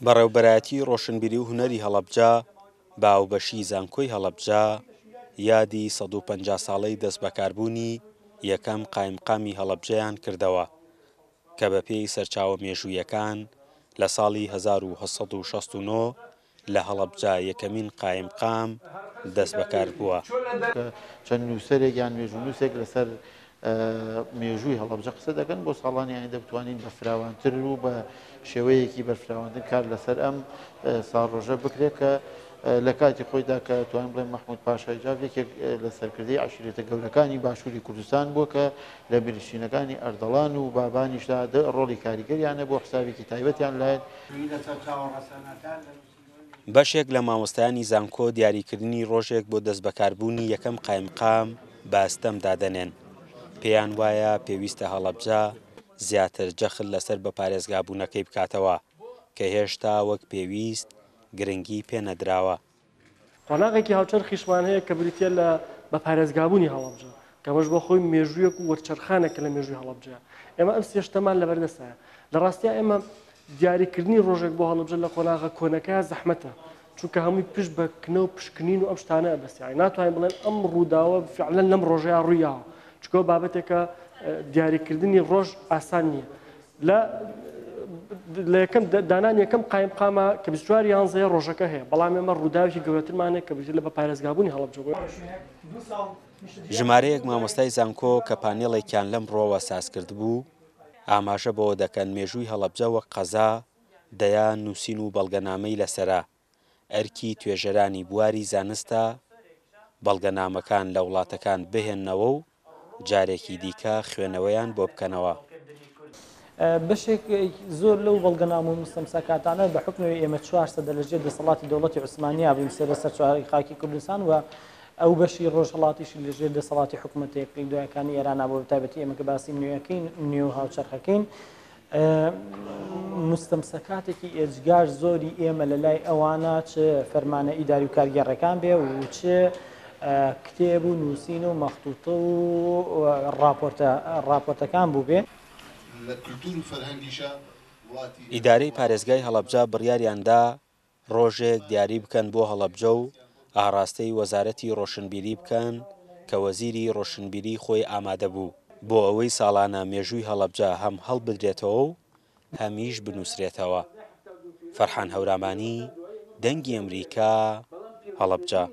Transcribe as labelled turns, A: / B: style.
A: بەڕێوەبەرایەتی ڕۆشنبیری و هونەری هەڵەبجە باوبەشی زانکۆی هەڵەبجە یادی 150 ساڵەی دەستبەکاربوونی یەکەم قایمقامی هەڵەبجەیان کردەوە کە بەپێی سەرچاوە مێژوویەکان لە ساڵی 1769 لە هەڵەبجە یەکەمین قایمقام دەستبەکار بووە.
B: چەند نووسەرێک یان مێژوونووسێک لەسەر مێژووی هەڵەبجە قسە دەکەن بۆ ساڵانی ئایندە بتوانین بە فراوانتر و بە شێوەیەکی بەرفراوانتر کار لەسەر ئەم ساڕۆژە بکرێت کە لە کاتی خۆیدا کە توانین بڵێن مەحموود پاشای جاو یەکێک لە سەرکردەی عەشیرەتە گەورەکانی باشووری کوردستان بووە کە لە بنشینەکانی ئەردەڵان و بابانیشدا ڕۆڵی کاریگەریانە بۆ حسابێکی تایبەتیان لایەن.
A: بەشێک لە مامۆستایانی زانکۆ دیاریکردنی ڕۆژێک بۆ دەستبەکاربوونی یەکەم قایمقام باستەم دادەنێن. پێیان وایە پێویستە هەڵەبجە زیاتر جەخت لەسەر بەپارێزگابوونەکەی بکاتەوە کە هێشتا وەک پێویست گرنگی پێنەدراوە.
C: قۆناغێکی هاوچەرخیشمان هەیە کە بریتە لە بەپارێزگابوونی هەڵەبجە کە ئەمەش بۆ خۆی مێژوویەک و وەرچەرخانێکە لە مێژووی هەڵەبجەیە. ئێمە ئەم سێشتەمان لەبەردەستایە. لە ڕاستیە ئێمە دیاریکردنی ڕۆژێک بۆ هەڵەبجە لە قۆناغە کۆنەکەیە زەحمەتە چونکە هەمووی پشت بە کنە و پشکنین و ئەم شتانە ئەبەستیای ناتوانین بڵێن ئەم ڕووداوە فعلەن لەم ڕۆژەیە ڕوویاوە چونکە بابەتێکە دیاریکردنی ڕۆژ ئاسان نییە. لە یەکەم دانان یەکەم قایمقامە کە 24 ڕۆژەکە هەیە بەڵام ئێمە ڕووداوێکی گەورەترمانێک کە بریتە لە بەپارێزگابوونی هەڵەبجە.
A: ژمارەیەک مامۆستای زانکۆ کە پانێڵێکیان لەم ڕۆوە سازکرد بوو ئاماژە بەوە دەکەن مێژووی هەڵەبجە وەک قەزا دەیان نووسین و بەڵگەنامەی لەسەرا ئەرکی توێژەرانی بواری زانستە بەڵگەنامەکان لە وڵاتەکان بهێننەوە و جارێکی دیکە خوێنەوەیان بۆ بکەنەوە.
D: بەشێک زۆر لەو بەڵگەنامە و مستەمسەکاتانە بە حکمەوەی ئێمە 400 لەژێر دەسەڵاتی دەوڵەتی عوسمانیا بووین سەر چواری خاکی کوردستان و ئەو بەشی ڕۆژهەڵاتیشی لەژێر دەسەڵاتی حکوومەتێکی دوایەکانی ئێرانە بۆ تایبەتی ئێمە کە باسی نوێیەکەین نوێ و هاوچەرخەکەین مستەمسەکاتێکی ئێجگار زۆری ئێمە لە لای ئەوانە چ فەرمانە ئیداری و کارگێڕەکان بێ و چ کتێب و نووسین و مەختوتە و راپۆرتەکان بوو بێ.
A: ئیدارەی پارێزگای هەڵەبجە بڕیاریاندا ڕۆژێک دیاری بکەن بۆ هەڵەبجە و ئاڕاستەی وەزارەتی ڕۆشنبیری بکەن کە وەزیری ڕۆشنبیری خۆی ئامادە بوو بۆ ئەوەی ساڵانە مێژووی هەڵەبجە هەم هەڵبدرێتەوە و هەمیش بنووسرێتەوە. فەرحان هەورامانی، دەنگی ئەمریکا، هەڵەبجە.